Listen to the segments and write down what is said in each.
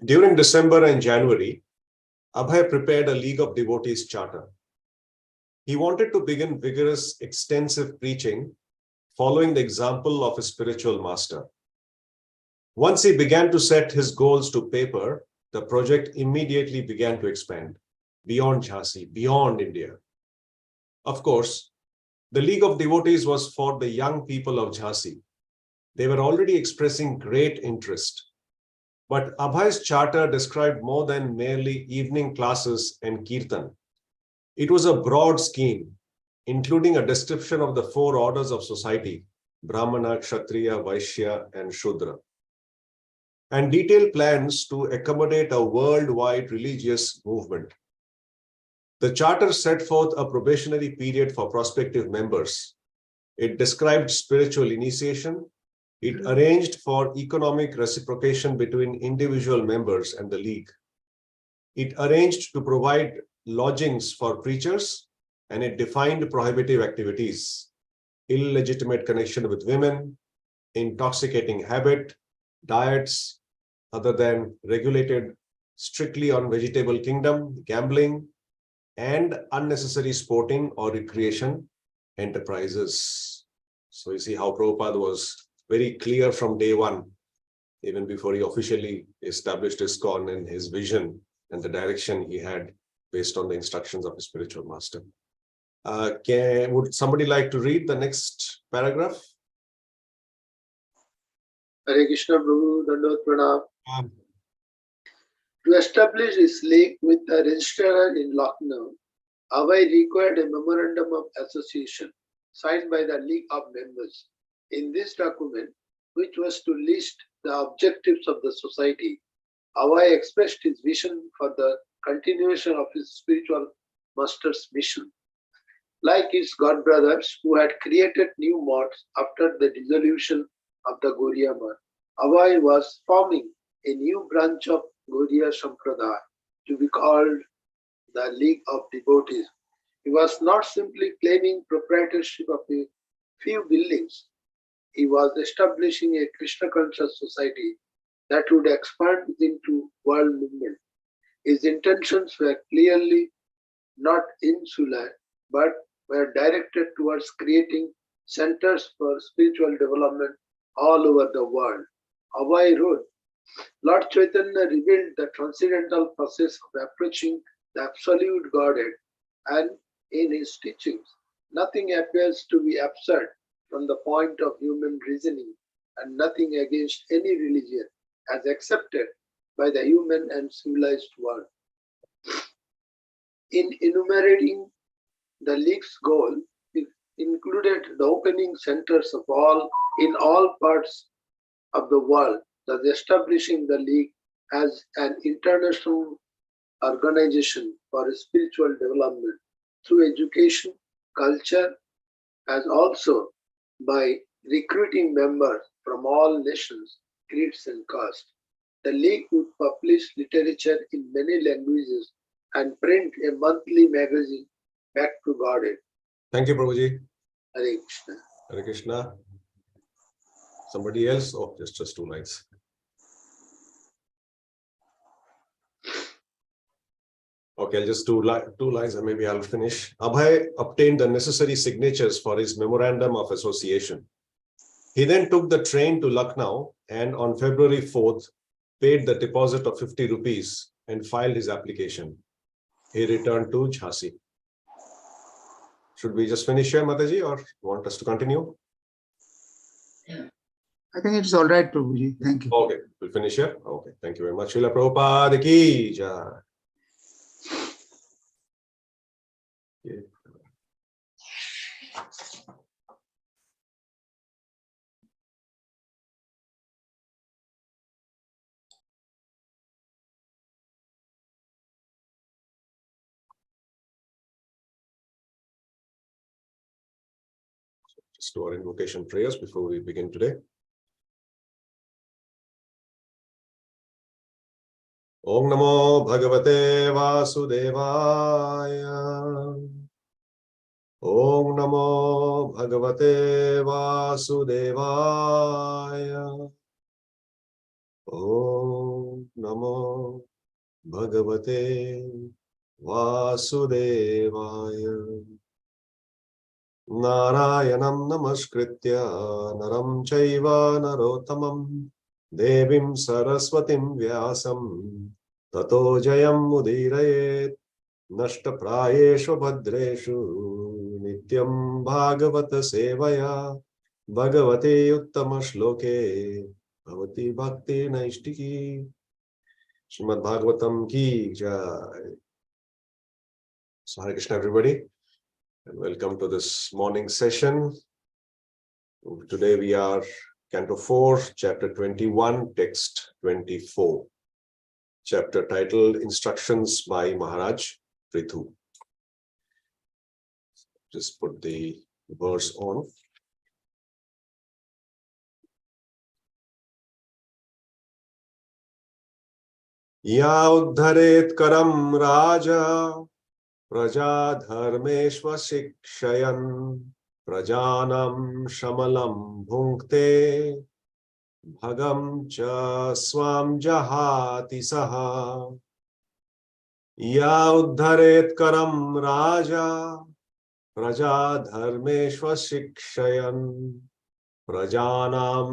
During December and January, Abhay prepared a League of Devotees charter. He wanted to begin vigorous, extensive preaching, following the example of his spiritual master. Once he began to set his goals to paper, the project immediately began to expand beyond Jhansi, beyond India. Of course, the League of Devotees was for the young people of Jhansi. They were already expressing great interest. But Abhay's charter described more than merely evening classes and kirtan. It was a broad scheme, including a description of the 4 orders of society, Brahmana, Kshatriya, Vaishya, and Shudra, and detailed plans to accommodate a worldwide religious movement. The charter set forth a probationary period for prospective members. It described spiritual initiation. It arranged for economic reciprocation between individual members and the League. It arranged to provide lodgings for preachers, and it defined prohibitive activities, illegitimate connection with women, intoxicating habit, diets other than regulated strictly on vegetable kingdom, gambling, and unnecessary sporting or recreation enterprises. So you see how Prabhupada was very clear from day one, even before he officially established ISKCON and his vision and the direction he had based on the instructions of his spiritual master. Would somebody like to read the next paragraph? Hare Krishna Prabhu, Dandot Pranam. To establish this league with a registrar in Lucknow, Abhay required a memorandum of association signed by the League of members. In this document, which was to list the objectives of the society, Abhay expressed his vision for the continuation of his spiritual master's mission. Like his god brothers who had created new modes after the dissolution of the Gauriya Math, Abhay was forming a new branch of Gauriya Sampradaya to be called the League of Devotees. He was not simply claiming proprietorship of a few buildings. He was establishing a Krishna conscious society that would expand into world movement. His intentions were clearly not insular, but were directed towards creating centers for spiritual development all over the world. Abhay wrote, Lord Chaitanya revealed the transcendental process of approaching the absolute Godhead, and in his teachings, nothing appears to be absurd from the point of human reasoning, and nothing against any religion as accepted by the human and civilized world. In enumerating the League's goal, it included the opening centers of in all parts of the world, thus establishing the League as an international organization for spiritual development through education, culture, as also by recruiting members from all nations, creeds, and castes. The League would publish literature in many languages and print a monthly magazine, Back to Godhead. Thank you, Prabhuji. Hare Krishna. Hare Krishna. Somebody else? Oh, just 2 lines. Okay, I'll just 2 lines and maybe I'll finish. Abhay obtained the necessary signatures for his memorandum of association. He then took the train to Lucknow and on February 4th, paid the deposit of 50 rupees and filed his application. He returned to Jhansi. Should we just finish here, Mataji, or want us to continue? I think it's all right, Prabhuji. Thank you. Okay, we'll finish here. Okay, thank you very much. Srila Prabhupada ki jai. Just do our invocation prayers before we begin today. Om Namo Bhagavate Vasudevaya. Om Namo Bhagavate Vasudevaya. Om Namo Bhagavate Vasudevaya. Narayanam Namaskritya Naram Chaiva Narottamam Devim Saraswatim Vyasam Tato Jayam Mudirayet Nashtaprayeshu Bhadreshu Nityam Bhagavata Sevaya Bhagavate Uttama Shloke Bhavati Bhakti Naishtiki Srimad Bhagavatam Ki Jai. So Hare Krishna everybody, and welcome to this morning session. Today we are Canto 4, Chapter 21, Text 24. Chapter titled Instructions by Maharaj Prithu. Just put the verse on. Ya uddharet karam raja praja dharmeshva shikshayan prajanam shamalam bhunkte bhagam cha swam jahati saha. Ya uddharet karam raja praja dharmeshva shikshayan prajanam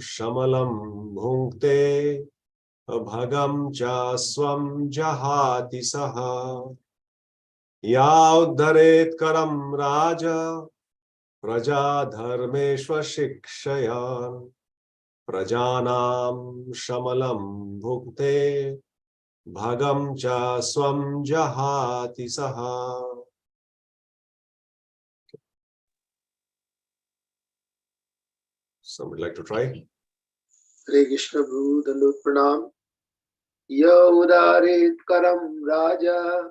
shamalam bhunkte bhagam cha swam jahati saha. Ya uddharet karam raja praja dharmeshva shikshayan prajanam shamalam bhukte bhagam cha swam jahati saha. Somebody like to try? Hare Krishna Prabhu, Dandot Pranam. Ya udaret karam raja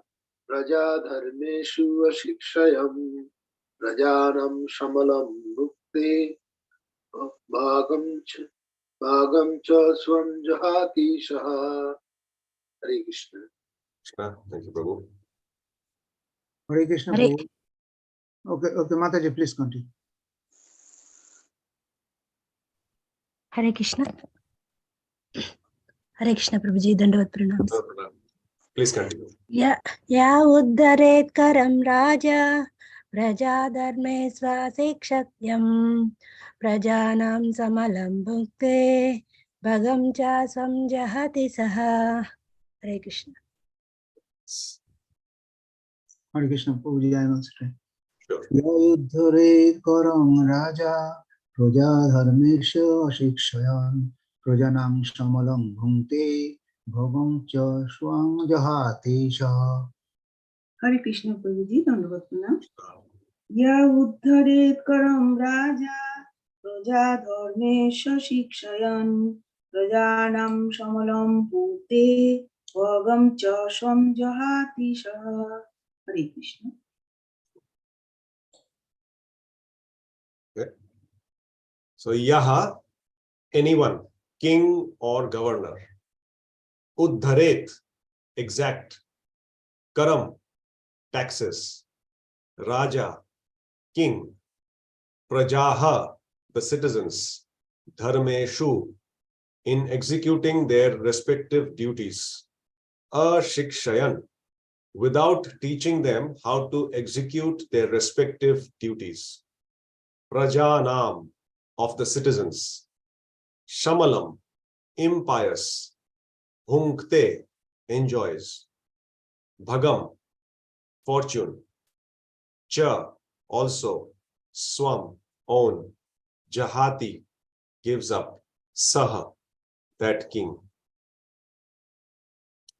praja dharmeshu ashikshayam prajanam shamalam bhukte bhagam cha swam jahati shaha. Hare Krishna. Krishna, thank you, Prabhu. Hare Krishna. Hare, Prabhu. Okay, Mataji, please continue. Hare Krishna. Hare Krishna Prabhuji, Dandavat Pranams. Please continue. Ya uddharet karam raja praja dharme svasikshayam prajanam samalam bhukte bhagam cha samjahati saha. Hare Krishna. Hare Krishna. Prabhuji, I am also trying. Sure. Yauddhare karam raja praja dharmesha shikshayan prajanam shamalam bhunte bhagam cha swam jahati sha. Hare Krishna Prabhuji, Dandavat Pranam. Ya uddharet karam raja praja dharmesha shikshayan prajanam shamalam bhute bhagam cha swam jahati shaha. Hare Krishna. Okay. So, yaha, anyone, king or governor. Uddharet, exact. Karam, taxes. Raja, king. Prajaha, the citizens. Dharmeshu, in executing their respective duties. Ashikshayan, without teaching them how to execute their respective duties. Prajanam, of the citizens. Shamalam, impious. Bhunkte, enjoys. Bhagam, fortune. Cha, also. Swam, own. Jahati, gives up. Saha, that king.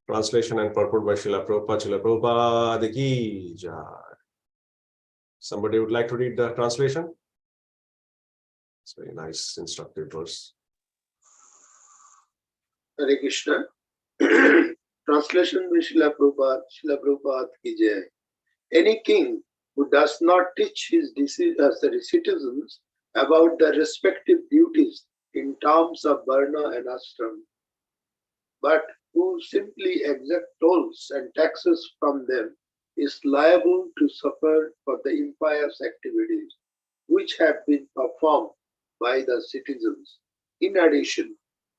Translation and purport by Srila Prabhupada. Srila Prabhupada ki jai. Somebody would like to read the translation? It's very nice, instructive verse. Hare Krishna. Translation by Srila Prabhupada ki jai. Any king who does not teach his citizens about the respective duties in terms of varna and ashram, but who simply exact tolls and taxes from them is liable to suffer for the impious activities which have been performed by the citizens. In addition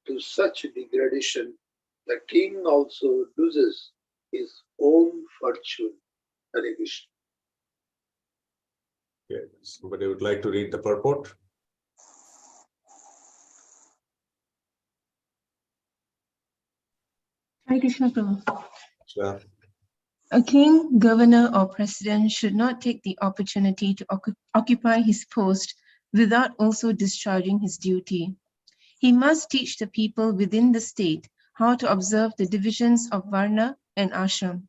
to such degradation, the king also loses his own fortune. Hare Krishna. Okay. Somebody would like to read the purport? Hare Krishna Prabhu. Yeah. A king, governor, or president should not take the opportunity to occupy his post without also discharging his duty. He must teach the people within the state how to observe the divisions of Varna and Ashram.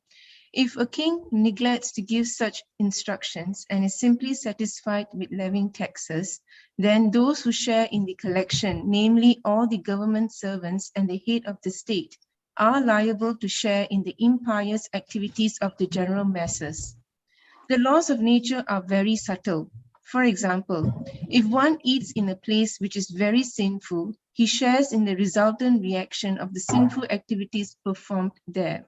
If a king neglects to give such instructions and is simply satisfied with levying taxes, then those who share in the collection, namely all the government servants and the head of the state, are liable to share in the impious activities of the general masses. The laws of nature are very subtle. For example, if one eats in a place which is very sinful, he shares in the resultant reaction of the sinful activities performed there.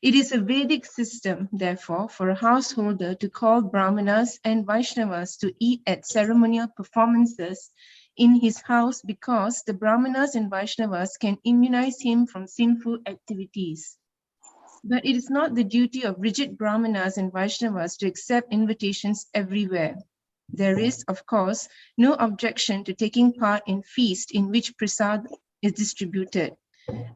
It is a Vedic system, therefore, for a householder to call Brahmanas and Vaishnavas to eat at ceremonial performances in his house because the Brahmanas and Vaishnavas can immunize him from sinful activities. But it is not the duty of rigid Brahmanas and Vaishnavas to accept invitations everywhere. There is, of course, no objection to taking part in feast in which prasad is distributed.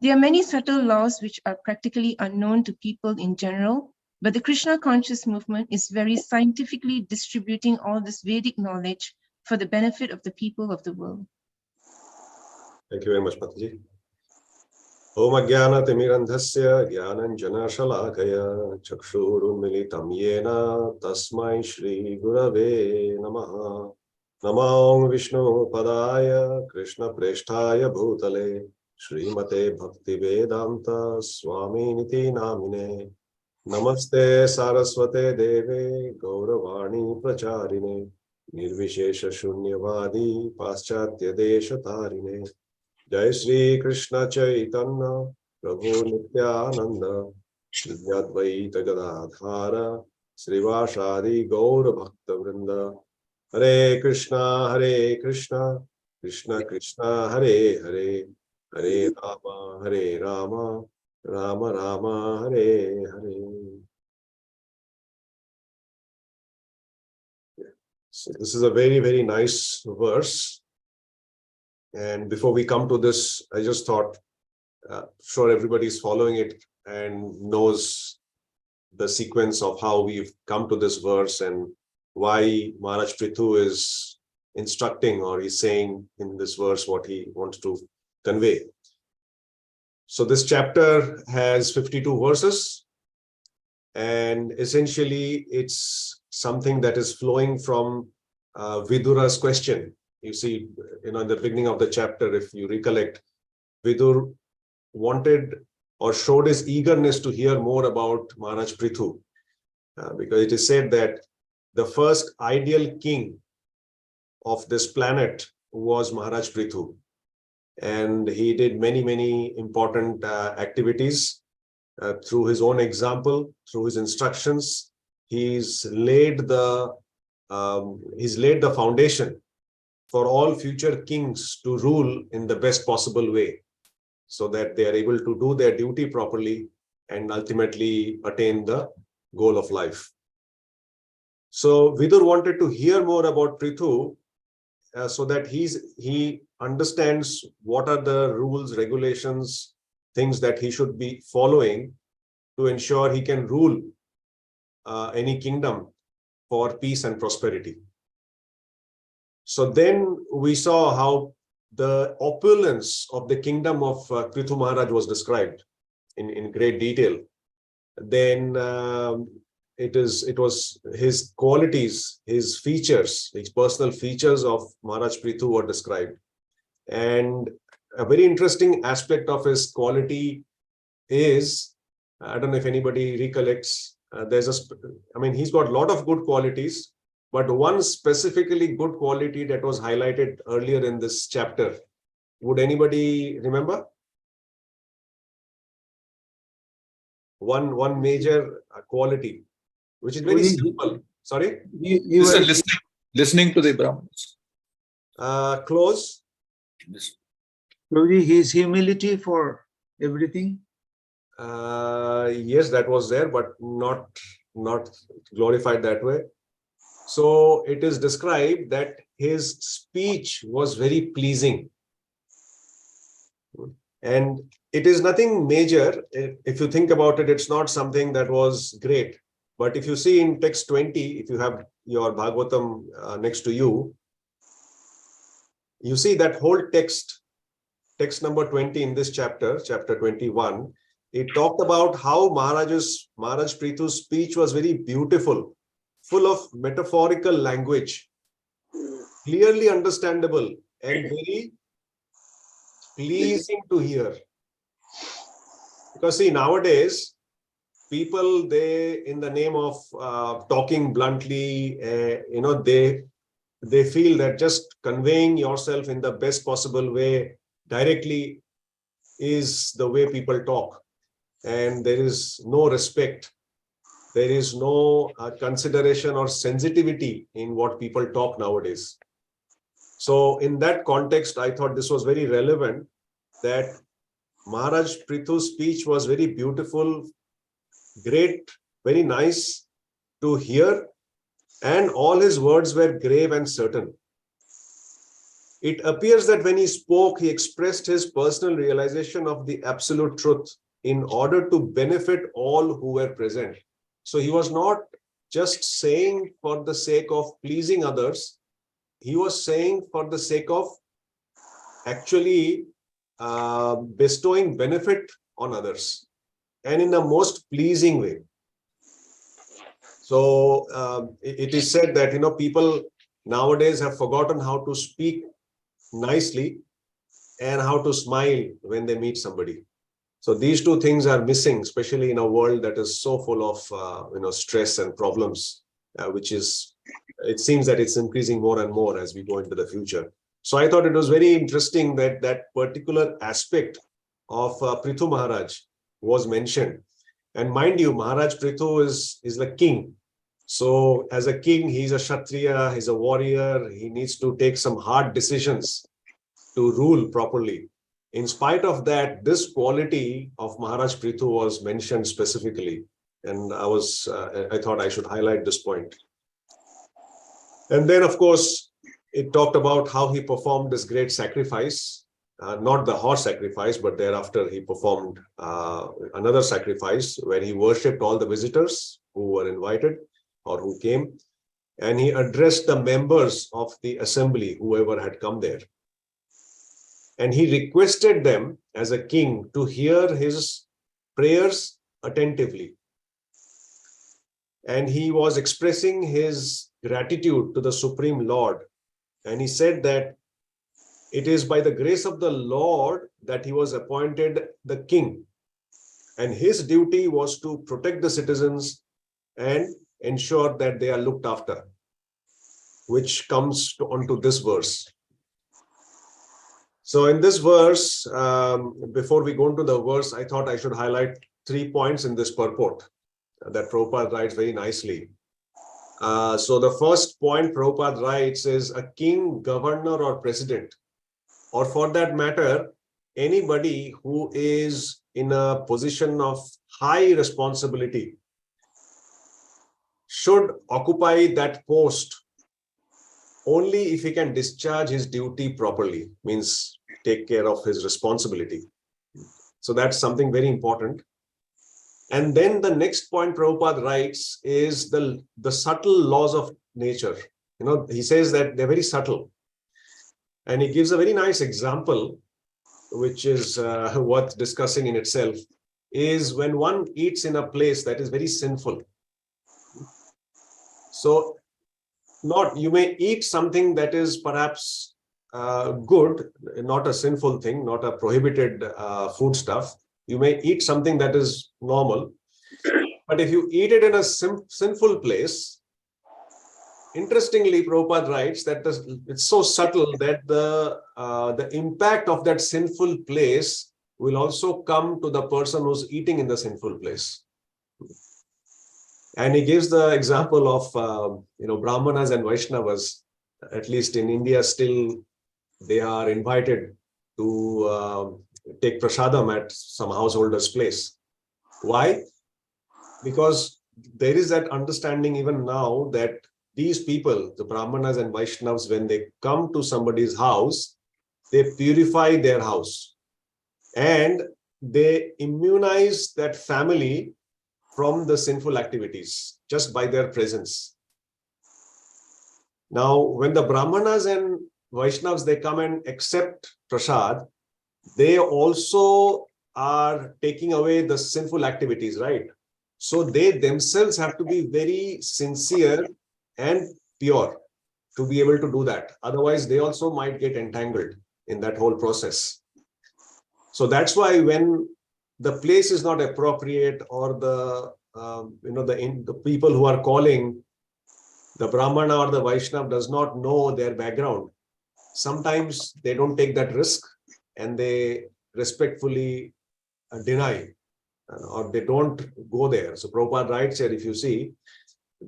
There are many subtle laws which are practically unknown to people in general, but the Krishna conscious movement is very scientifically distributing all this Vedic knowledge for the benefit of the people of the world. Thank you very much, Mataji. Om Ajnana Timirandhasya Jnananjana Shalakaya Chakshurunmilitam Yena Tasmai Shri Gurave Namaha. Namam Vishnu Padaya Krishna Presthaya Bhutale Srimate Bhakti Vedanta Swami Niti Namine. Namaste Saraswate Deve Gauravani Pracharine Nirvishesha Shunyavadi Paschatya Deshatarine. Jai Shri Krishna Chaitanya Prabhu Nityananda Shri Advaita Gadadhara Srivashadi Gaura Bhakta Vrinda. Hare Krishna, Krishna Krishna, Hare Hare, Hare Rama, Rama Rama, Hare Hare. So this is a very, very nice verse. And before we come to this, I just thought, sure everybody is following it and knows the sequence of how we've come to this verse and why Maharaj Prithu is instructing or he's saying in this verse what he wants to convey. So this chapter has 52 verses, and essentially it's something that is flowing from Vidura's question. You see, in the beginning of the chapter, if you recollect, Vidur wanted or showed his eagerness to hear more about Maharaj Prithu, because it is said that the first ideal king of this planet was Maharaj Prithu. And he did many, many important activities through his own example, through his instructions. He's laid the foundation for all future kings to rule in the best possible way, so that they are able to do their duty properly and ultimately attain the goal of life. So Vidur wanted to hear more about Prithu so that he understands what are the rules, regulations, things that he should be following to ensure he can rule any kingdom for peace and prosperity. So then we saw how the opulence of the kingdom of Prithu Maharaj was described in great detail. Then it was his qualities, his features, his personal features of Maharaj Prithu were described. And a very interesting aspect of his quality is, I don't know if anybody recollects, he's got a lot of good qualities, but one specifically good quality that was highlighted earlier in this chapter. Would anybody remember? One major quality which is very simple. Sorry? You were listening to the Brahmanas. Close. Prabhuji, his humility for everything. Yes, that was there, but not glorified that way. So it is described that his speech was very pleasing. And it is nothing major. If you think about it, it's not something that was great. But if you see in text 20, if you have your Bhagavatam next to you, you see that whole text number 20 in this chapter 21, it talked about how Maharaj Prithu's speech was very beautiful, full of metaphorical language, clearly understandable and very pleasing to hear. Because see, nowadays, people, they, in the name of talking bluntly, they feel that just conveying yourself in the best possible way directly is the way people talk. And there is no respect. There is no consideration or sensitivity in what people talk nowadays. So in that context, I thought this was very relevant, that Maharaj Prithu's speech was very beautiful, great, very nice to hear, and all his words were grave and certain. It appears that when he spoke, he expressed his personal realization of the absolute truth in order to benefit all who were present. So he was not just saying for the sake of pleasing others. He was saying for the sake of actually bestowing benefit on others, and in the most pleasing way. So it is said that, people nowadays have forgotten how to speak nicely and how to smile when they meet somebody. So these two things are missing, especially in a world that is so full of stress and problems, it seems that it's increasing more and more as we go into the future. So I thought it was very interesting that that particular aspect of Prithu Maharaj was mentioned. And mind you, Maharaj Prithu is the king. So as a king, he's a Kshatriya, he's a warrior, he needs to take some hard decisions to rule properly. In spite of that, this quality of Maharaj Prithu was mentioned specifically. And I thought I should highlight this point. And then, of course, it talked about how he performed this great sacrifice, not the horse sacrifice, but thereafter he performed another sacrifice where he worshipped all the visitors who were invited or who came, and he addressed the members of the assembly, whoever had come there. And he requested them as a king to hear his prayers attentively. And he was expressing his gratitude to the Supreme Lord. And he said that it is by the grace of the Lord that he was appointed the king. And his duty was to protect the citizens and ensure that they are looked after, which comes onto this verse. So in this verse, before we go into the verse, I thought I should highlight 3 points in this purport that Prabhupada writes very nicely. So the first point Prabhupada writes is a king, governor, or president, or for that matter, anybody who is in a position of high responsibility should occupy that post only if he can discharge his duty properly, means take care of his responsibility. So that's something very important. And then the next point Prabhupada writes is the subtle laws of nature. He says that they're very subtle. And he gives a very nice example, which is worth discussing in itself, is when one eats in a place that is very sinful. So you may eat something that is perhaps good, not a sinful thing, not a prohibited food stuff. You may eat something that is normal, but if you eat it in a sinful place, interestingly, Prabhupada writes that it's so subtle that the impact of that sinful place will also come to the person who's eating in the sinful place. And he gives the example of, Brahmanas and Vaishnavas, at least in India, still they are invited to take prasadam at some householder's place. Why? Because there is that understanding even now that these people, the Brahmanas and Vaishnavas, when they come to somebody's house, they purify their house and they immunize that family from the sinful activities just by their presence. Now, when the Brahmanas and Vaishnavas, they come and accept prasad, they also are taking away the sinful activities, right? So they themselves have to be very sincere and pure to be able to do that. Otherwise, they also might get entangled in that whole process. So that's why when the place is not appropriate, or the people who are calling, the Brahmana or the Vaishnava does not know their background, sometimes they don't take that risk and they respectfully deny, or they don't go there. So Prabhupada writes here, if you see,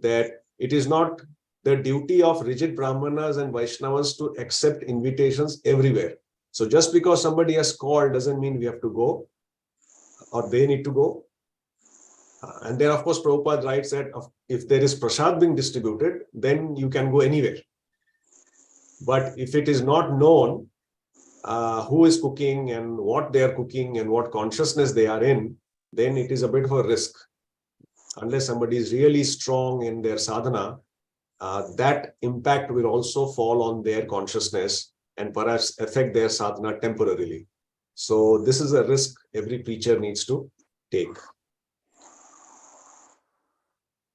that it is not the duty of rigid Brahmanas and Vaishnavas to accept invitations everywhere. So just because somebody has called doesn't mean we have to go, or they need to go. And then, of course, Prabhupada writes that if there is prasad being distributed, then you can go anywhere. But if it is not known who is cooking and what they are cooking and what consciousness they are in, then it is a bit of a risk. Unless somebody is really strong in their sadhana, that impact will also fall on their consciousness and perhaps affect their sadhana temporarily. So this is a risk every preacher needs to take.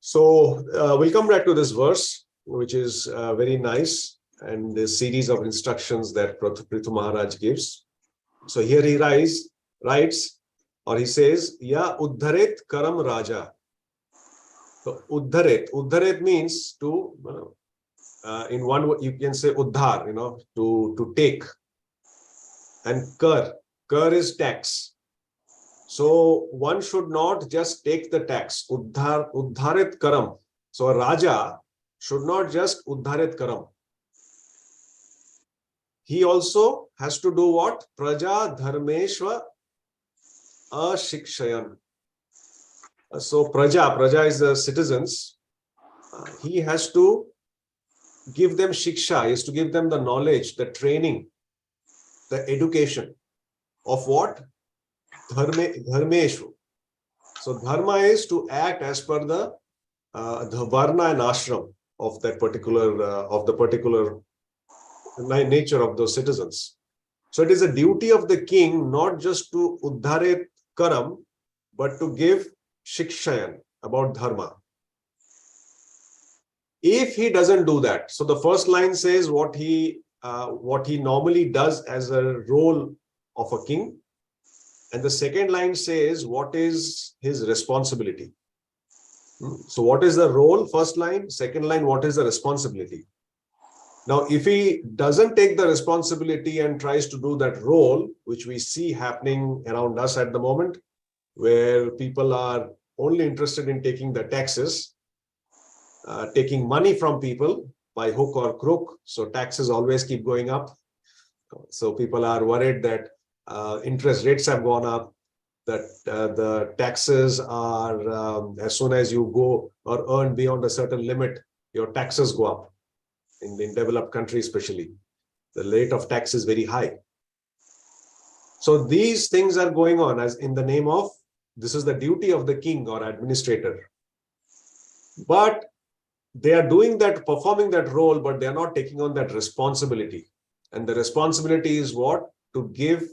So we'll come back to this verse, which is very nice, and this series of instructions that Prithu Maharaj gives. So here he writes, or he says, Ya uddharet karam raja. So uddharet means to, in one word, you can say uddhar, to take. And kar is tax. So one should not just take the tax, uddharet karam. So a Raja should not just uddharet karam. He also has to do what? Praja dharmeshva ashikshayan. So Praja is the citizens. He has to give them shiksha, he has to give them the knowledge, the training, the education of what? Dharmeshu. So dharma is to act as per the varna and ashram of that particular nature of those citizens. So it is a duty of the king not just to uddharet karam, but to give shikshayan about dharma. If he doesn't do that, so the first line says what he normally does as a role of a king, and the second line says what is his responsibility. So what is the role? First line. Second line, what is the responsibility? Now, if he doesn't take the responsibility and tries to do that role, which we see happening around us at the moment, where people are only interested in taking the taxes, taking money from people by hook or crook. So taxes always keep going up. So people are worried that interest rates have gone up, that the taxes are, as soon as you go or earn beyond a certain limit, your taxes go up. In developed countries especially, the rate of tax is very high. So these things are going on as in the name of, this is the duty of the king or administrator. But they are doing that, performing that role, but they are not taking on that responsibility. And the responsibility is what? To give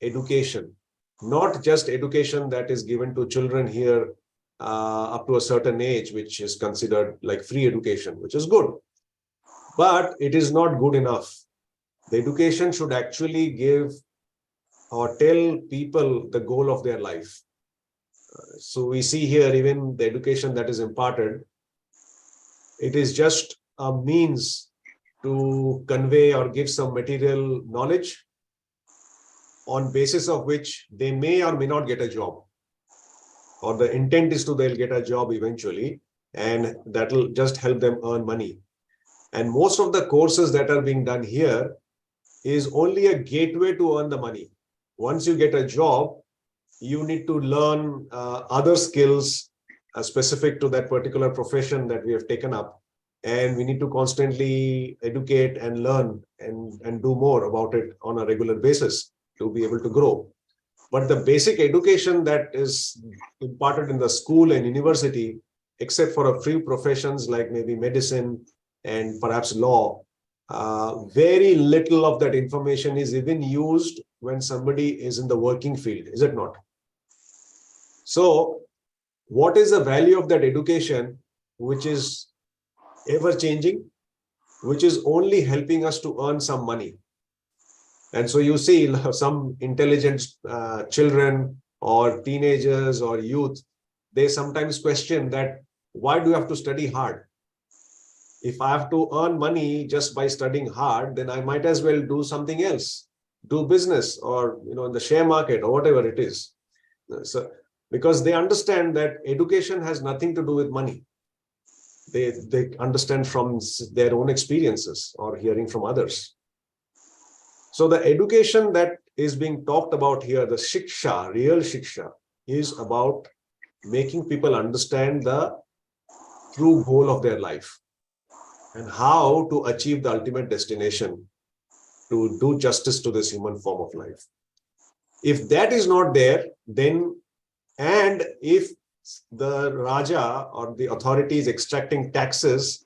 education, not just education that is given to children here up to a certain age, which is considered like free education, which is good. But it is not good enough. The education should actually give or tell people the goal of their life. So we see here, even the education that is imparted, it is just a means to convey or give some material knowledge on basis of which they may or may not get a job. Or the intent is to they'll get a job eventually. and that will just help them earn money. And most of the courses that are being done here is only a gateway to earn the money. Once you get a job, you need to learn other skills specific to that particular profession that we have taken up. And we need to constantly educate and learn and do more about it on a regular basis to be able to grow. But the basic education that is imparted in the school and university, except for a few professions like maybe medicine and perhaps law, very little of that information is even used when somebody is in the working field, is it not? So, what is the value of that education, which is ever changing, which is only helping us to earn some money? And so you see some intelligent children or teenagers or youth, they sometimes question that, why do you have to study hard? If I have to earn money just by studying hard, then I might as well do something else, do business or in the share market or whatever it is. So, because they understand that education has nothing to do with money. They understand from their own experiences or hearing from others. So the education that is being talked about here, the shiksha, real shiksha, is about making people understand the true goal of their life and how to achieve the ultimate destination, to do justice to this human form of life. If that is not there, then, and if the Raja or the authority is extracting taxes,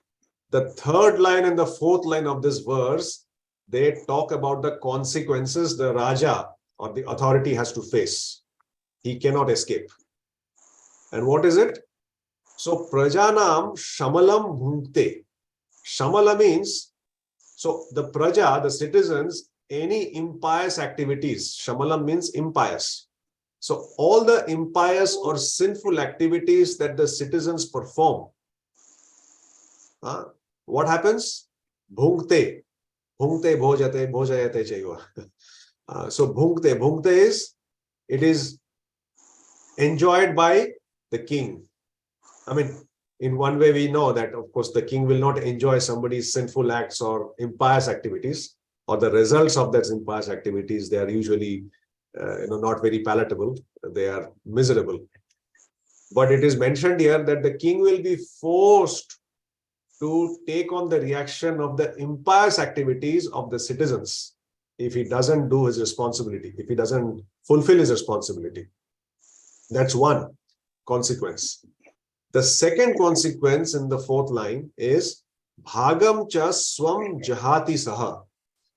the third line and the fourth line of this verse, they talk about the consequences the Raja or the authority has to face. He cannot escape. And what is it? So, Prajanam Shamalam Bhunkte. Shamala means, so the Praja, the citizens, any impious activities, Shamalam means impious. So, all the impious or sinful activities that the citizens perform, what happens? Bhunkte. Bhunkte bhojate, bhojayate chaiva. So bhunkte is, it is enjoyed by the king. I mean, in one way we know that, of course, the king will not enjoy somebody's sinful acts or impious activities, or the results of those impious activities. They are usually not very palatable. They are miserable. But it is mentioned here that the king will be forced to take on the reaction of the impious activities of the citizens if he doesn't do his responsibility, if he doesn't fulfill his responsibility. That's one consequence. The second consequence in the fourth line is bhagam cha swam jahati saha.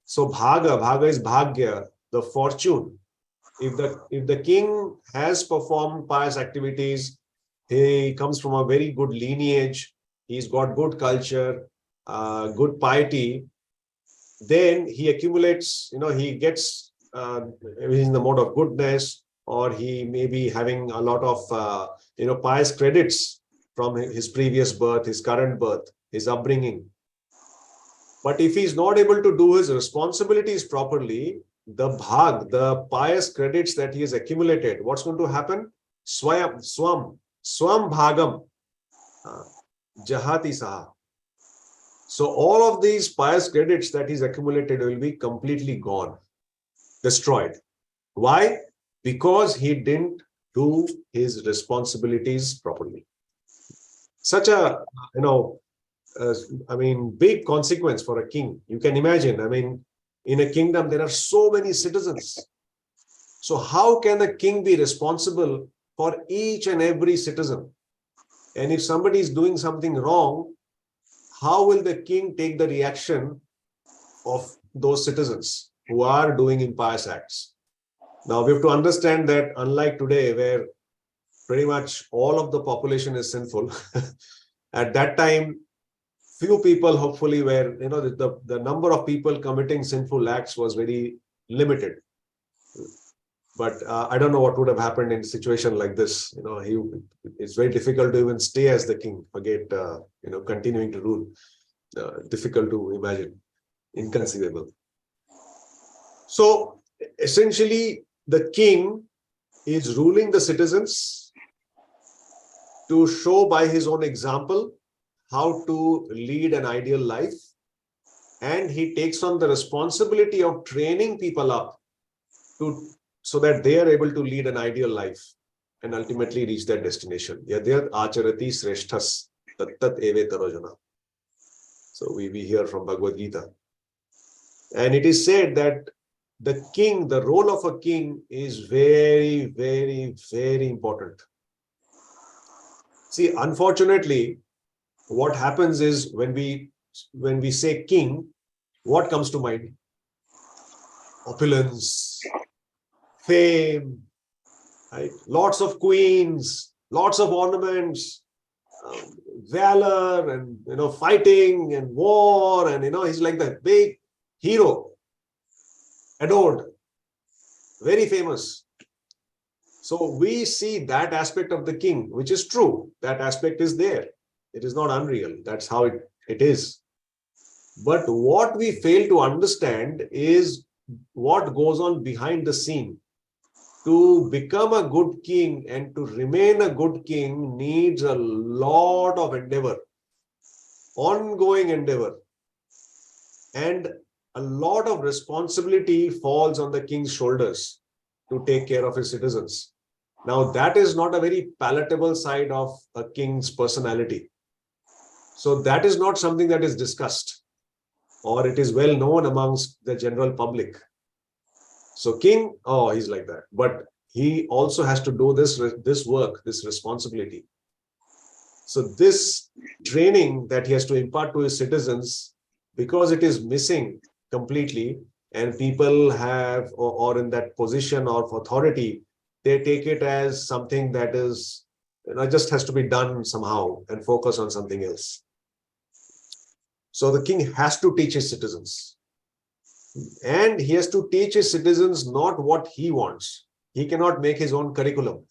So bhaga is bhagya, the fortune. If the king has performed pious activities, he comes from a very good lineage, he's got good culture, good piety, then he accumulates, he gets in the mode of goodness, or he may be having a lot of, pious credits from his previous birth, his current birth, his upbringing. But if he's not able to do his responsibilities properly, the pious credits that he has accumulated, what's going to happen? Swam bhagam. Jahati saha. So all of these pious credits that he's accumulated will be completely gone, destroyed. Why? Because he didn't do his responsibilities properly. Such a, big consequence for a king. You can imagine, in a kingdom, there are so many citizens. So how can a king be responsible for each and every citizen? And if somebody is doing something wrong, how will the king take the reaction of those citizens who are doing impious acts? Now, we have to understand that unlike today, where pretty much all of the population is sinful, at that time, few people hopefully were, the number of people committing sinful acts was very limited. But I don't know what would have happened in a situation like this. It's very difficult to even stay as the king, forget, continuing to rule. Difficult to imagine, inconceivable. So essentially, the king is ruling the citizens to show by his own example how to lead an ideal life. And he takes on the responsibility of training people up so that they are able to lead an ideal life and ultimately reach their destination. Yadyat acharati sreshthas tattat eve tarojana. So we hear from Bhagavad Gita. And it is said that the king, the role of a king is very, very, very important. See, unfortunately, what happens is when we say king, what comes to mind? Opulence, fame, right? Lots of queens, lots of ornaments, valor, and fighting and war, and he's like the big hero, adored, very famous. So we see that aspect of the king, which is true. That aspect is there. It is not unreal. That's how it is. But what we fail to understand is what goes on behind the scene. To become a good king and to remain a good king needs a lot of endeavor, ongoing endeavor, and a lot of responsibility falls on the king's shoulders to take care of his citizens. Now, that is not a very palatable side of a king's personality. So that is not something that is discussed, or it is well known amongst the general public. So king, oh, he's like that. But he also has to do this work, this responsibility. So this training that he has to impart to his citizens, because it is missing completely, and people have, or in that position of authority, they take it as something that is, just has to be done somehow and focus on something else. So the king has to teach his citizens. And he has to teach his citizens not what he wants. He cannot make his own curriculum.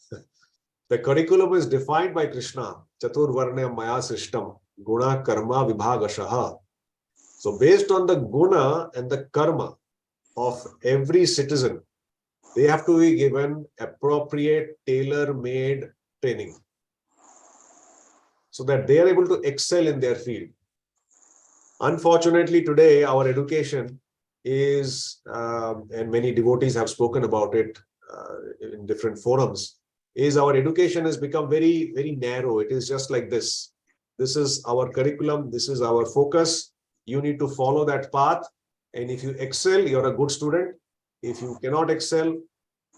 The curriculum is defined by Krishna. Chatur varna maya srishtam, guna karma vibhagashaha. So based on the guna and the karma of every citizen, they have to be given appropriate tailor-made training so that they are able to excel in their field. Unfortunately, today our education is, and many devotees have spoken about it in different forums, is our education has become very, very narrow. It is just like this. This is our curriculum. This is our focus. You need to follow that path. And if you excel, you're a good student. If you cannot excel,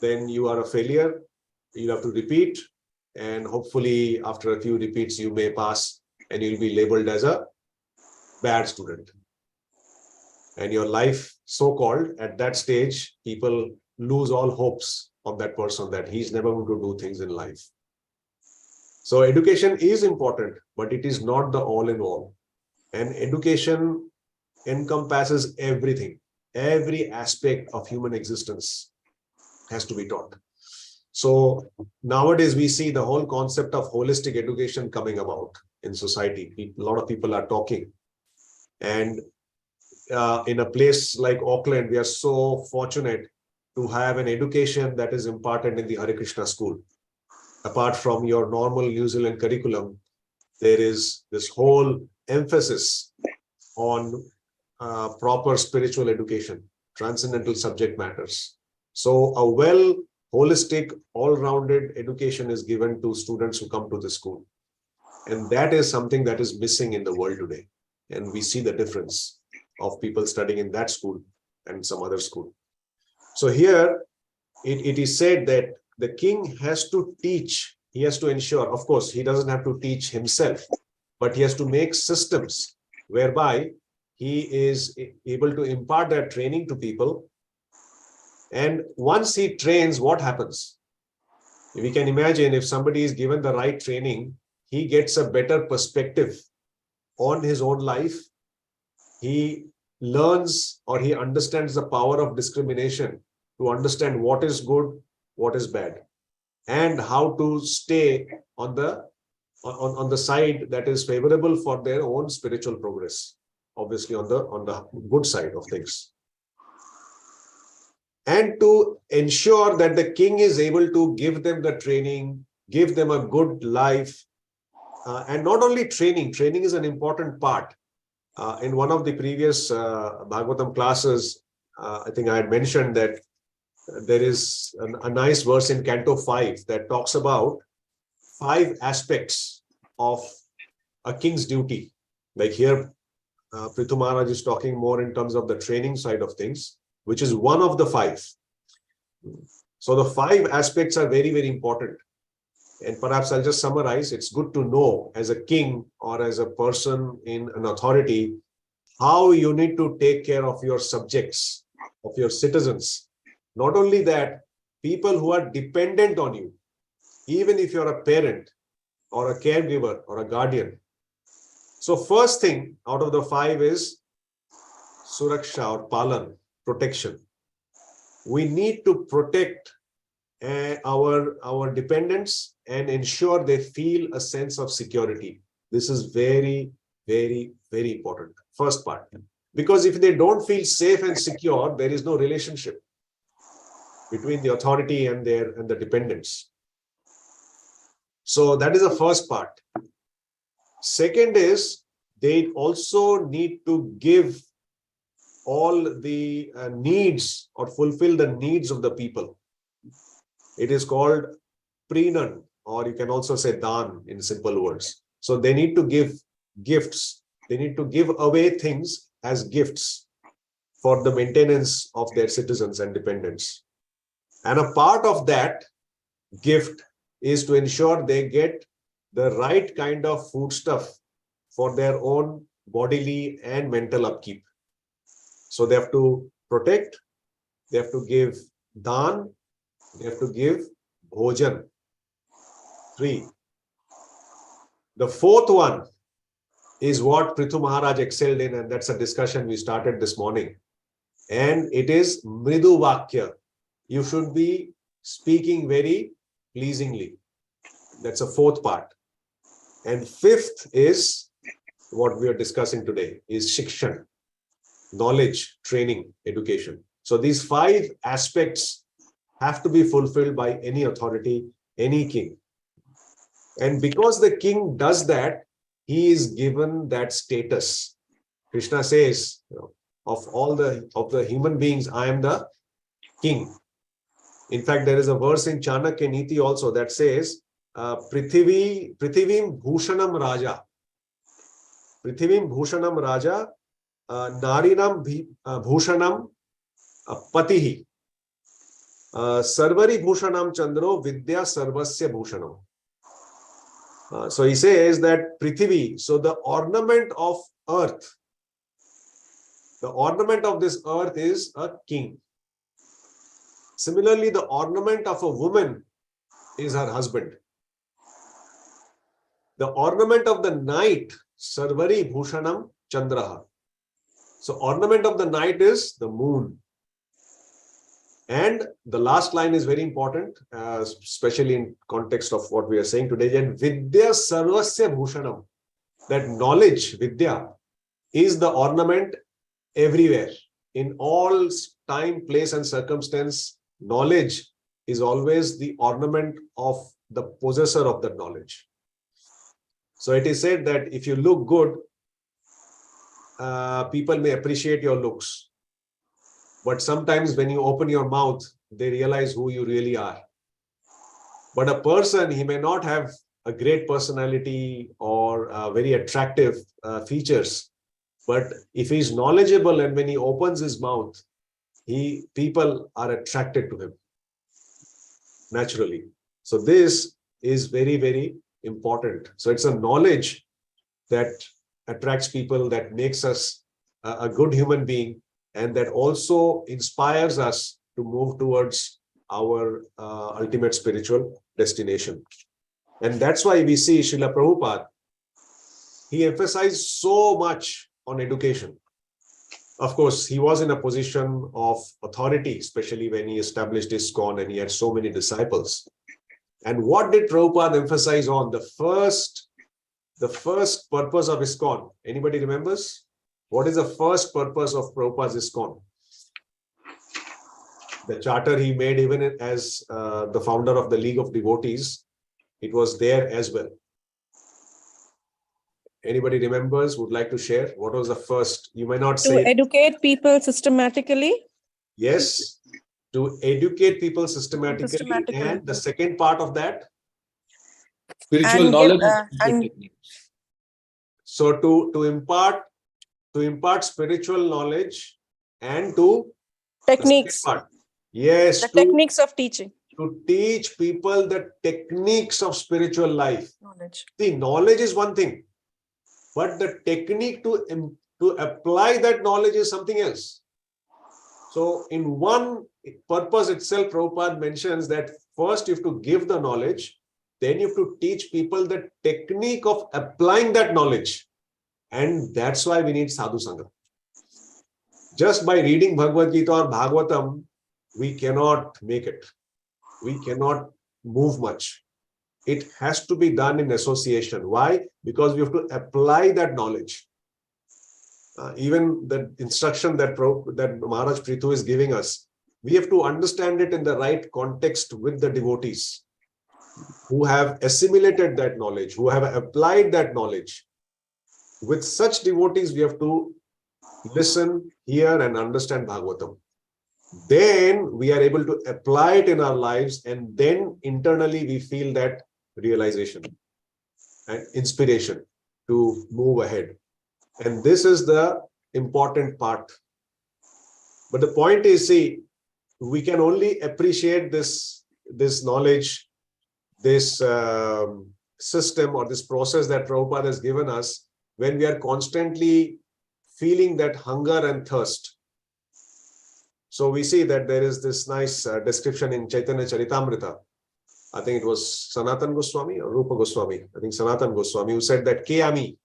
then you are a failure. You have to repeat. And hopefully, after a few repeats, you may pass and you'll be labeled as a bad student. And your life, so-called, at that stage, people lose all hopes of that person, that he's never going to do things in life. So education is important, but it is not the all-in-all. And education encompasses everything. Every aspect of human existence has to be taught. So nowadays we see the whole concept of holistic education coming about in society. A lot of people are talking. And in a place like Auckland, we are so fortunate to have an education that is imparted in the Hare Krishna school. Apart from your normal New Zealand curriculum, there is this whole emphasis on proper spiritual education, transcendental subject matters. So a well holistic, all-rounded education is given to students who come to the school. And that is something that is missing in the world today. And we see the difference of people studying in that school and some other school. So here it is said that the king has to teach, he has to ensure, of course, he doesn't have to teach himself, but he has to make systems whereby he is able to impart that training to people. And once he trains, what happens? We can imagine if somebody is given the right training, he gets a better perspective on his own life. He learns, or he understands the power of discrimination to understand what is good, what is bad, and how to stay on the side that is favorable for their own spiritual progress, obviously on the good side of things. And to ensure that the king is able to give them the training, give them a good life, And not only training is an important part. In one of the previous Bhagavatam classes, I think I had mentioned that there is a nice verse in Canto 5 that talks about 5 aspects of a king's duty. Like here, Prithu Maharaj is talking more in terms of the training side of things, which is one of the 5. So the 5 aspects are very, very important. And perhaps I'll just summarize. It's good to know as a king or as a person in an authority, how you need to take care of your subjects, of your citizens. Not only that, people who are dependent on you, even if you're a parent or a caregiver or a guardian. So first thing out of the 5 is Suraksha or Palan, protection. We need to protect our dependents and ensure they feel a sense of security. This is very, very, very important. First part. Because if they don't feel safe and secure, there is no relationship between the authority and the dependents. So that is the first part. Second is they also need to give all the needs or fulfill the needs of the people. It is called Preenan, or you can also say Dan in simple words. So they need to give gifts. They need to give away things as gifts for the maintenance of their citizens and dependents. And a part of that gift is to ensure they get the right kind of foodstuff for their own bodily and mental upkeep. So they have to protect, they have to give dan, they have to give bhojan. 3. The fourth one is what Prithu Maharaj excelled in, and that's a discussion we started this morning. And it is Mridu Vakya. You should be speaking very pleasingly. That's a fourth part. And fifth is what we are discussing today, is Shikshan, knowledge, training, education. So these 5 aspects have to be fulfilled by any authority, any king. And because the king does that, he is given that status. Krishna says, of all the human beings, I am the king. In fact, there is a verse in Chanakya Niti also that says, Prithivim Bhushanam Raja. Prithivim Bhushanam Raja, Narinam Bhushanam Patihi. Sarvari Bhushanam Chandro Vidya Sarvasya Bhushanam. So he says that Prithivi, so the ornament of earth, the ornament of this earth is a king. Similarly, the ornament of a woman is her husband. The ornament of the night, Sarvari Bhushanam Chandraha. So ornament of the night is the moon. And the last line is very important, especially in context of what we are saying today. And Vidya Sarvasya Bhushanam. That knowledge, Vidya, is the ornament everywhere. In all time, place and circumstance, knowledge is always the ornament of the possessor of that knowledge. So it is said that if you look good, people may appreciate your looks. But sometimes when you open your mouth, they realize who you really are. But a person, he may not have a great personality or very attractive features. But if he's knowledgeable and when he opens his mouth, people are attracted to him naturally. So this is very, very important. So it's a knowledge that attracts people, that makes us a good human being, and that also inspires us to move towards our ultimate spiritual destination. And that's why we see Srila Prabhupada, he emphasized so much on education. Of course, he was in a position of authority, especially when he established ISKCON and he had so many disciples. And what did Prabhupada emphasize on? The first purpose of ISKCON. Anybody remembers? What is the first purpose of Prabhupada's ISKCON? The charter he made even as the founder of the League of Devotees, it was there as well. Anybody remembers, would like to share? What was the first? You may not To say. educate people systematically. Yes, to educate people systematically. Systematically. And the second part of that? Spiritual And knowledge give, and spiritual and- techniques. So to impart spiritual knowledge and to Techniques. the second part. Yes, The techniques of teaching. to teach people the techniques of spiritual life. Knowledge. See, knowledge is one thing, but the technique to apply that knowledge is something else. So in one purpose itself, Prabhupada mentions that first you have to give the knowledge, then you have to teach people the technique of applying that knowledge. And that's why we need Sadhu Sangha. Just by reading Bhagavad Gita or Bhagavatam, we cannot make it. We cannot move much. It has to be done in association. Why? Because we have to apply that knowledge. Even the instruction that Maharaj Prithu is giving us, we have to understand it in the right context with the devotees who have assimilated that knowledge, who have applied that knowledge. With such devotees, we have to listen, hear, and understand Bhagavatam. Then we are able to apply it in our lives, and then internally we feel that realization and inspiration to move ahead. And this is the important part. But the point is, see, we can only appreciate this knowledge, this system or this process that Prabhupada has given us when we are constantly feeling that hunger and thirst. So we see that there is this nice description in Chaitanya Charitamrita. I think it was Sanatan Goswami or Rupa Goswami. I think Sanatan Goswami, who said that Kayami,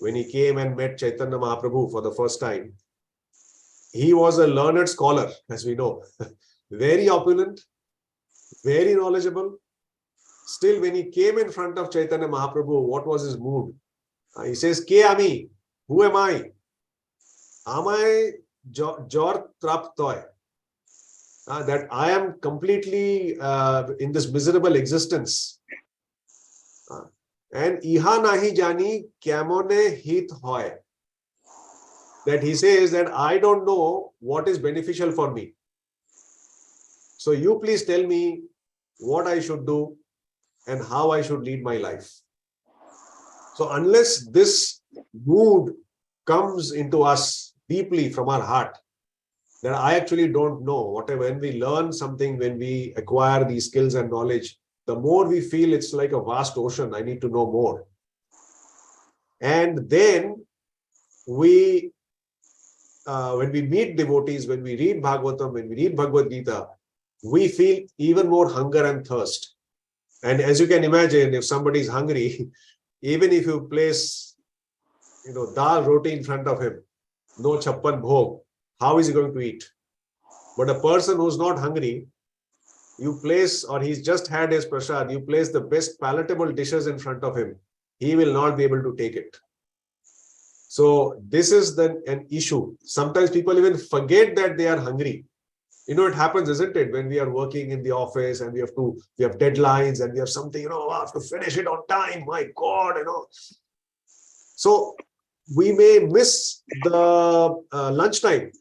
when he came and met Chaitanya Mahaprabhu for the first time, he was a learned scholar, as we know, very opulent, very knowledgeable. Still, when he came in front of Chaitanya Mahaprabhu, what was his mood? He says, Kayami, who am I? Am I Jor Traptoy? That I am completely in this miserable existence. And iha nahi jani kyamone hit hoy. That he says that I don't know what is beneficial for me. So you please tell me what I should do and how I should lead my life. So unless this mood comes into us deeply from our heart, that I actually don't know, whatever, when we learn something, when we acquire these skills and knowledge, the more we feel it's like a vast ocean, I need to know more. And then we, when we meet devotees, when we read Bhagavatam, when we read Bhagavad Gita, we feel even more hunger and thirst. And as you can imagine, if somebody is hungry, even if you place, dal roti in front of him, no chappan bhog, how is he going to eat? But a person who's not hungry, you place, or he's just had his prasad, you place the best palatable dishes in front of him, he will not be able to take it. So this is then an issue. Sometimes people even forget that they are hungry. It happens, isn't it? When we are working in the office and we have deadlines and we have something, I have to finish it on time. My God, So we may miss the lunchtime.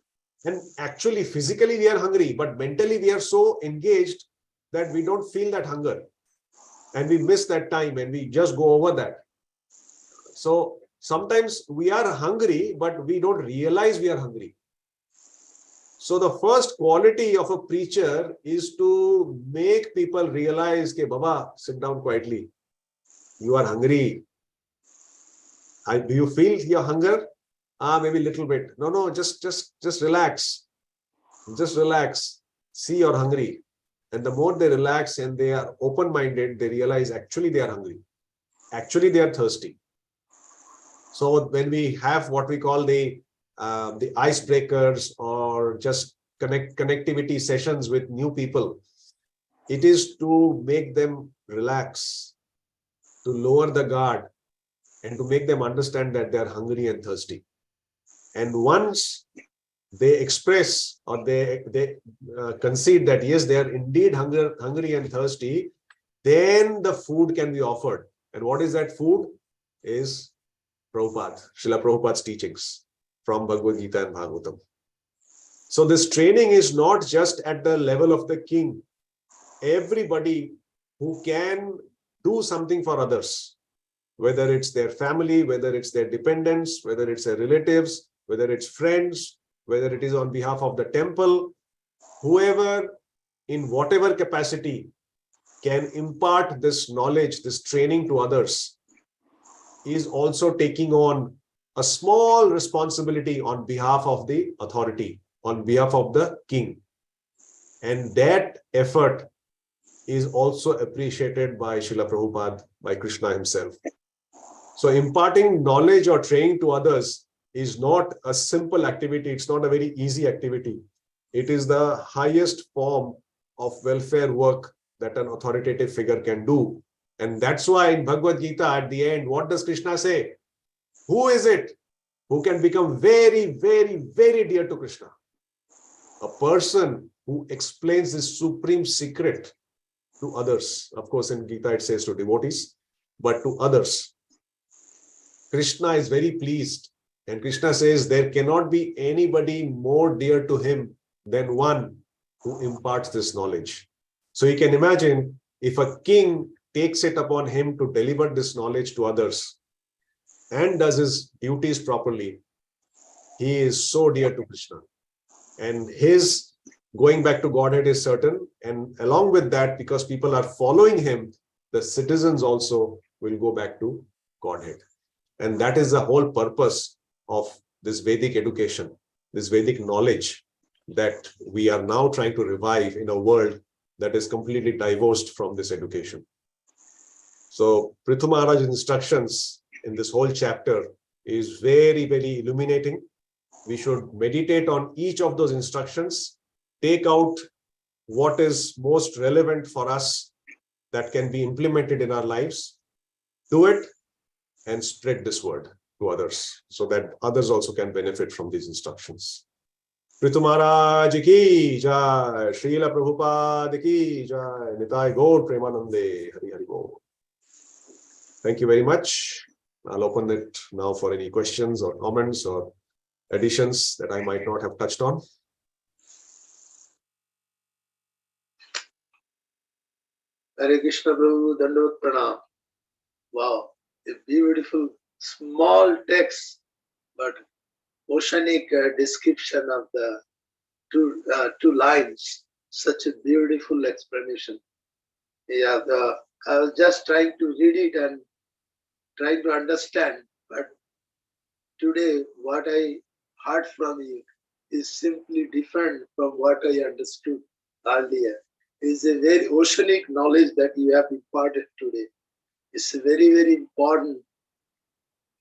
And actually, physically, we are hungry, but mentally, we are so engaged that we don't feel that hunger. And we miss that time and we just go over that. So sometimes we are hungry, but we don't realize we are hungry. So the first quality of a preacher is to make people realize, "Ke Baba, sit down quietly. You are hungry. Do you feel your hunger? Maybe a little bit. No, just relax. Just relax. See you're hungry." And the more they relax and they are open-minded, they realize actually they are hungry. Actually, they are thirsty. So when we have what we call the icebreakers or just connectivity sessions with new people, it is to make them relax, to lower the guard, and to make them understand that they are hungry and thirsty. And once they express or they concede that yes, they are indeed hungry and thirsty, then the food can be offered. And what is that food? Is Prabhupada, Srila Prabhupada's teachings from Bhagavad Gita and Bhagavatam. So this training is not just at the level of the king. Everybody who can do something for others, whether it's their family, whether it's their dependents, whether it's their relatives, whether it's friends, whether it is on behalf of the temple, whoever in whatever capacity can impart this knowledge, this training to others, is also taking on a small responsibility on behalf of the authority, on behalf of the king. And that effort is also appreciated by Srila Prabhupada, by Krishna himself. So imparting knowledge or training to others is not a simple activity. It's not a very easy activity. It is the highest form of welfare work that an authoritative figure can do. And that's why in Bhagavad Gita, at the end, what does Krishna say? Who is it who can become very, very, very dear to Krishna? A person who explains this supreme secret to others. Of course, in Gita it says to devotees, but to others. Krishna is very pleased. And Krishna says there cannot be anybody more dear to him than one who imparts this knowledge. So you can imagine if a king takes it upon him to deliver this knowledge to others and does his duties properly, he is so dear to Krishna. And his going back to Godhead is certain. And along with that, because people are following him, the citizens also will go back to Godhead. And that is the whole purpose of this Vedic education, this Vedic knowledge that we are now trying to revive in a world that is completely divorced from this education. So Prithu Maharaj's instructions in this whole chapter is very, very illuminating. We should meditate on each of those instructions, take out what is most relevant for us that can be implemented in our lives, do it, and spread this word to others so that others also can benefit from these instructions. Prithu Maharaj ki jai, Srila Prabhupada ki jai, Nitai Gaur Premanande, Hari Hari Bol. Thank you very much. I'll open it now for any questions or comments or additions that I might not have touched on. Hare Krishna Prabhu, Dandavat Pranam. Wow, a beautiful small text, but oceanic description of the two lines. Such a beautiful explanation. Yeah, I was just trying to read it and trying to understand, but today what I heard from you is simply different from what I understood earlier. It's a very oceanic knowledge that you have imparted today. It's very, very important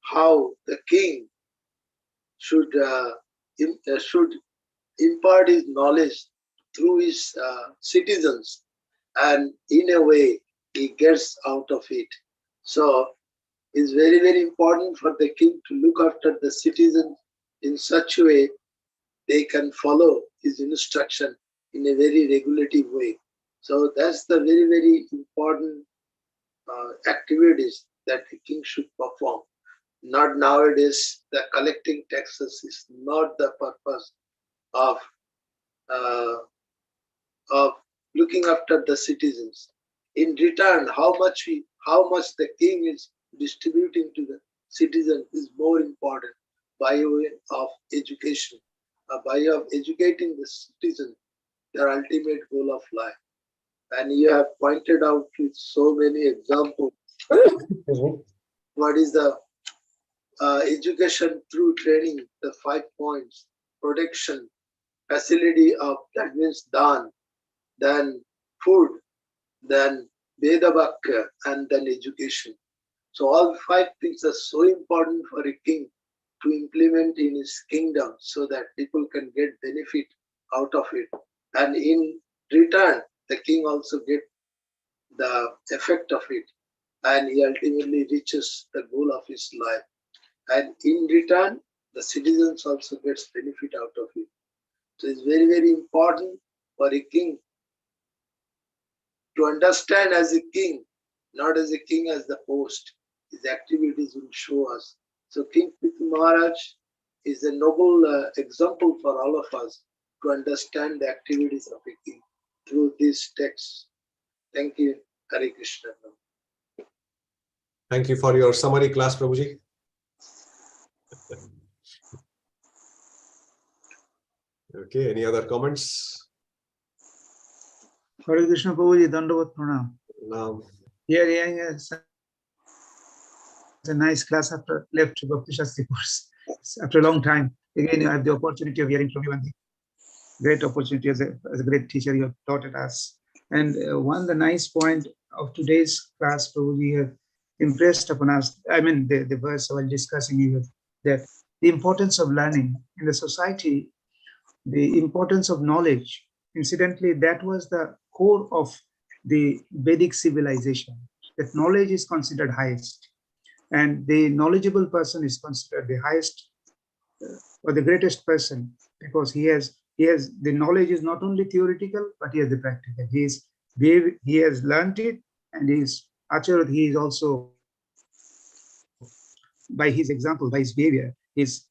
how the king should impart his knowledge through his citizens, and in a way he gets out of it. So it's very, very important for the king to look after the citizens in such a way they can follow his instruction in a very regulative way. So that's the very, very important activities that the king should perform. Not nowadays, the collecting taxes is not the purpose of looking after the citizens. In return, how much the king is distributing to the citizen is more important by way of education, by way of educating the citizen, their ultimate goal of life. And you have pointed out with so many examples what is the education through training, the 5 points: protection, facility of, that means dan, then food, then Vedavakya, and then education. So all 5 things are so important for a king to implement in his kingdom so that people can get benefit out of it. And in return, the king also gets the effect of it, and he ultimately reaches the goal of his life. And in return, the citizens also gets benefit out of it. So it's very, very important for a king to understand as a king, not as a king as the host. His activities will show us So King Prithu Maharaj is a noble example for all of us to understand the activities of a king through these texts. Thank you, Hare Krishna. Thank you for your summary class, Prabhuji. Okay, any other comments? Hare Krishna Prabhuji, Dandavat Pranam. Now, Here is a nice class after left Bhakti Shastri course. After a long time, again you have the opportunity of hearing from you, and the great opportunity as a great teacher you have taught at us. And the nice point of today's class, Prabhuji, have impressed upon us, I mean the verse while discussing it, that the importance of learning in the society, the importance of knowledge. Incidentally, that was the core of the Vedic civilization, that knowledge is considered highest, and the knowledgeable person is considered the highest or the greatest person, because he has the knowledge is not only theoretical, but he has the practical. He has learned it, and he is also, by his example, by his behavior, he is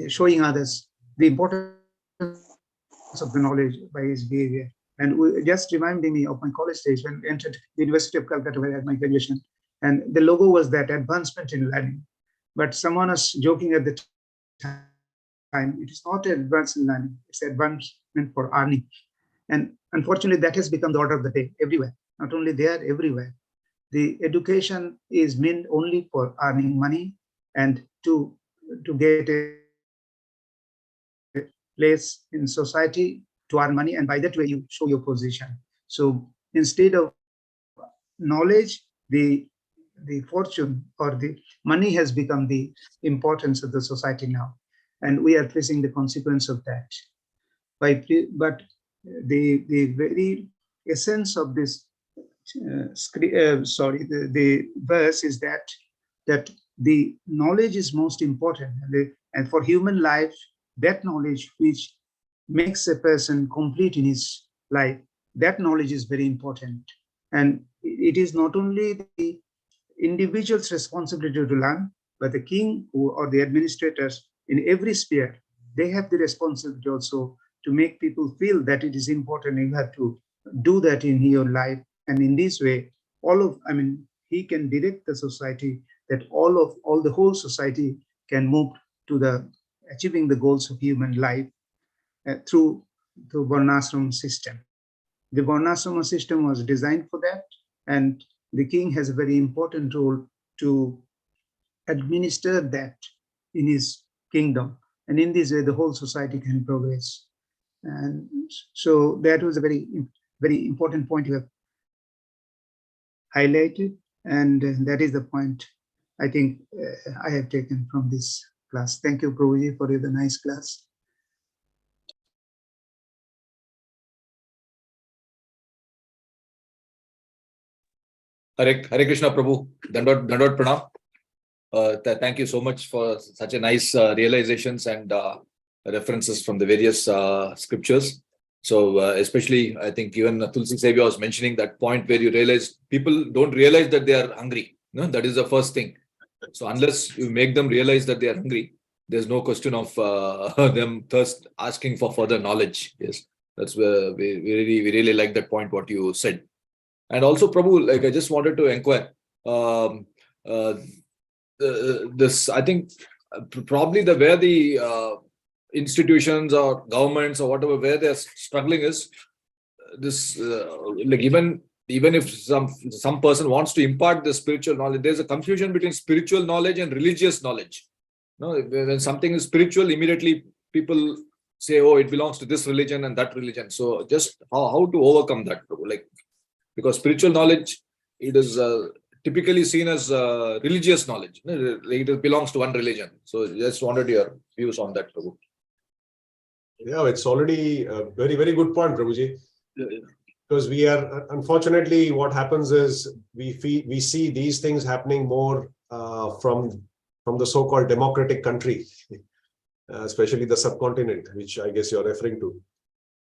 showing others the importance of the knowledge by his behavior. And just reminding me of my college days when I entered the University of Calcutta, where I had my graduation, and the logo was that advancement in learning. But someone was joking at the time, it is not advancement in learning, it's advancement for earning. And unfortunately, that has become the order of the day everywhere, not only there, everywhere. The education is meant only for earning money and to get a place in society, to earn money, and by that way you show your position. So instead of knowledge, the fortune or the money has become the importance of the society now, and we are facing the consequence of that. But the very essence of this the verse is that the knowledge is most important, and for human life, that knowledge which makes a person complete in his life, that knowledge is very important. And it is not only the individual's responsibility to learn, but the king or the administrators in every sphere, they have the responsibility also to make people feel that it is important. You have to do that in your life, and in this way, he can direct the society, that the whole society can move to the achieving the goals of human life through Varnashram system. The Varnashram system was designed for that, and the king has a very important role to administer that in his kingdom, and in this way the whole society can progress. And so that was a very, very important point you have highlighted, and that is the point I think I have taken from this class. Thank you, Prabhuji, for the nice class. Hare Krishna Prabhu, Dandot Pranam. Thank you so much for such a nice realizations and references from the various scriptures. So especially, I think even Tulsi Sevya was mentioning that point where you realize people don't realize that they are hungry. No, that is the first thing. So unless you make them realize that they are hungry, there's no question of them asking for further knowledge. Yes, that's where we really like that point what you said. And also, Prabhu, like I just wanted to inquire. This, I think, probably where the institutions or governments or whatever, where they're struggling is this. Like even if some person wants to impart the spiritual knowledge, there's a confusion between spiritual knowledge and religious knowledge. No, when something is spiritual, immediately people say, "Oh, it belongs to this religion and that religion." So just how to overcome that, Prabhu? Like, because spiritual knowledge, it is typically seen as religious knowledge. It belongs to one religion. So just wanted your views on that, Prabhu. Yeah, it's already a very, very good point, Prabhuji. Because we are, unfortunately, what happens is we see these things happening more from the so-called democratic country, especially the subcontinent, which I guess you're referring to,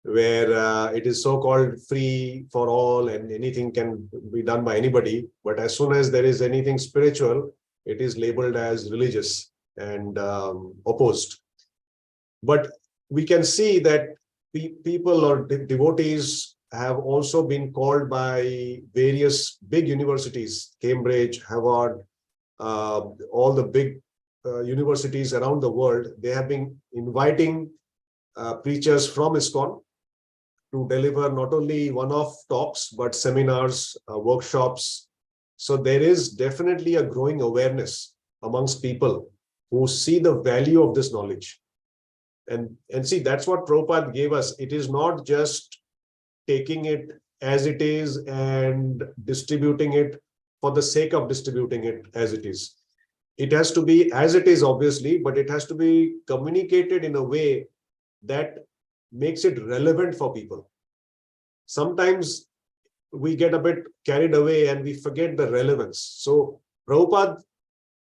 where it is so-called free for all and anything can be done by anybody. But as soon as there is anything spiritual, it is labeled as religious and opposed. But we can see that people or devotees have also been called by various big universities, Cambridge, Harvard, all the big universities around the world. They have been inviting preachers from ISKCON to deliver not only one-off talks, but seminars, workshops. So there is definitely a growing awareness amongst people who see the value of this knowledge. And see, that's what Prabhupada gave us. It is not just taking it as it is and distributing it for the sake of distributing it as it is. It has to be as it is, obviously, but it has to be communicated in a way that makes it relevant for people. Sometimes we get a bit carried away and we forget the relevance. So Prabhupada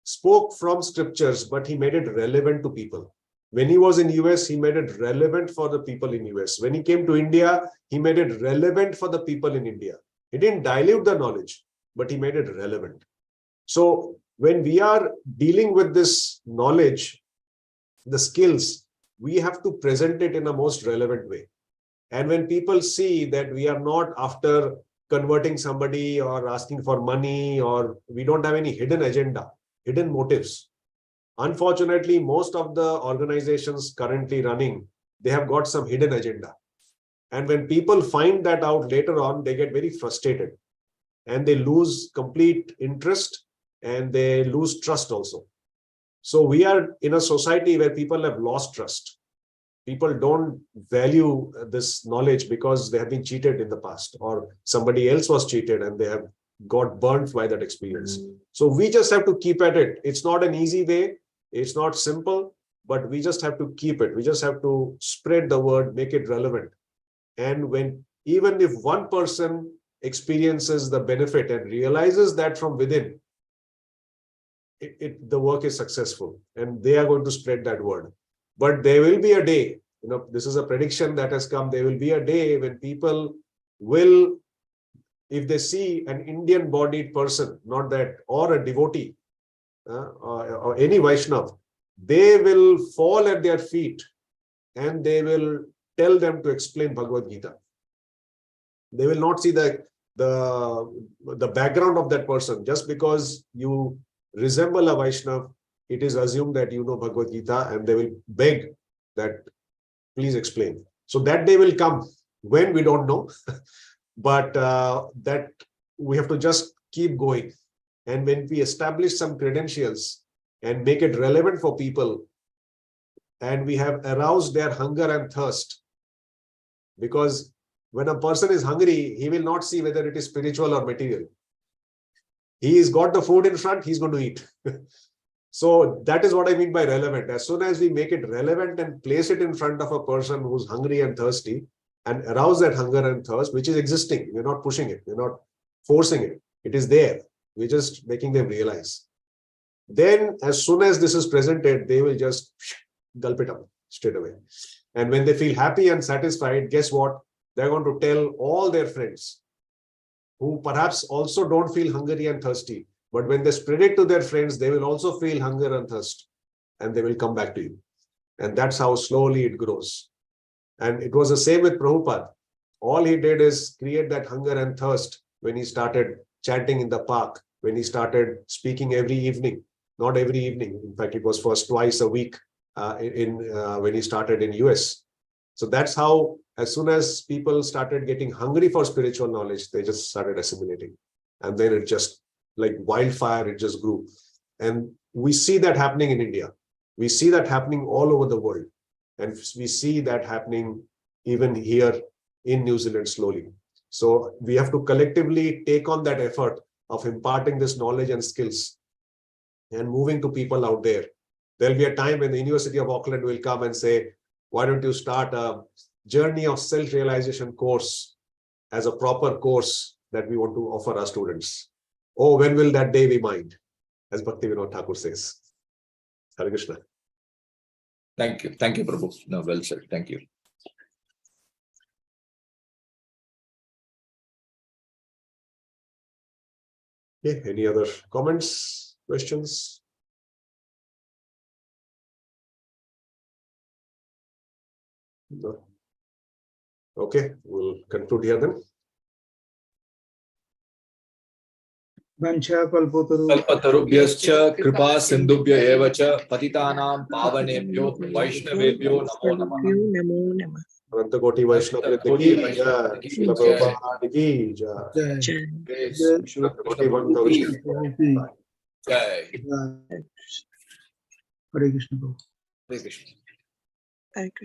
spoke from scriptures, but he made it relevant to people. When he was in US, he made it relevant for the people in US. When he came to India, he made it relevant for the people in India. He didn't dilute the knowledge, but he made it relevant. So when we are dealing with this knowledge, the skills, we have to present it in a most relevant way. And when people see that we are not after converting somebody or asking for money, or we don't have any hidden agenda, hidden motives. Unfortunately, most of the organizations currently running, they have got some hidden agenda. And when people find that out later on, they get very frustrated and they lose complete interest and they lose trust also. So we are in a society where people have lost trust. People don't value this knowledge because they have been cheated in the past, or somebody else was cheated and they have got burnt by that experience. So we just have to keep at it. It's not an easy way. It's not simple, but we just have to keep it. We just have to spread the word, make it relevant. And even if one person experiences the benefit and realizes that from within, the work is successful and they are going to spread that word. But there will be a day, this is a prediction that has come. There will be a day when people will, if they see an Indian bodied person, not that, or a devotee, or any Vaishnav, they will fall at their feet and they will tell them to explain Bhagavad Gita. They will not see the background of that person. Just because you resemble a Vaishnav, it is assumed that you know Bhagavad Gita, and they will beg that, please explain. So that day will come. When, we don't know. But that we have to just keep going. And when we establish some credentials and make it relevant for people, and we have aroused their hunger and thirst, because when a person is hungry, he will not see whether it is spiritual or material. He's got the food in front, he's going to eat. So that is what I mean by relevant. As soon as we make it relevant and place it in front of a person who's hungry and thirsty, and arouse that hunger and thirst, which is existing, we're not pushing it, we're not forcing it, it is there. We're just making them realize. Then as soon as this is presented, they will just gulp it up straight away. And when they feel happy and satisfied, guess what? They're going to tell all their friends who perhaps also don't feel hungry and thirsty. But when they spread it to their friends, they will also feel hunger and thirst, and they will come back to you. And that's how slowly it grows. And it was the same with Prabhupada. All he did is create that hunger and thirst when he started chanting in the park, when he started speaking every evening, not every evening. In fact, it was first twice a week when he started in US. So that's how, as soon as people started getting hungry for spiritual knowledge, they just started assimilating. And then it just, like wildfire, it just grew. And we see that happening in India. We see that happening all over the world. And we see that happening even here in New Zealand slowly. So we have to collectively take on that effort of imparting this knowledge and skills and moving to people out there. There'll be a time when the University of Auckland will come and say, why don't you start a journey of self-realization course as a proper course that we want to offer our students? Oh, when will that day be mine? As Bhaktivinoda Thakur says. Hare Krishna. Thank you. Thank you, Prabhu. No, well said. Thank you. Okay, any other comments, questions? No. Okay, we'll conclude here then. Vancha kalpataru. कल्पतरुभ्यश्च कृपा सिन्धुभ्य एव च पतितानां पावनेभ्यो वैष्णवेभ्यो नमो नमः Anantakoti Vaishnava Ki Jai, Srila Prabhupada Ki Jai. Anantakoti Vaishnava Ki Jai. जय Hare Krishna. Hare Krishna Thank you.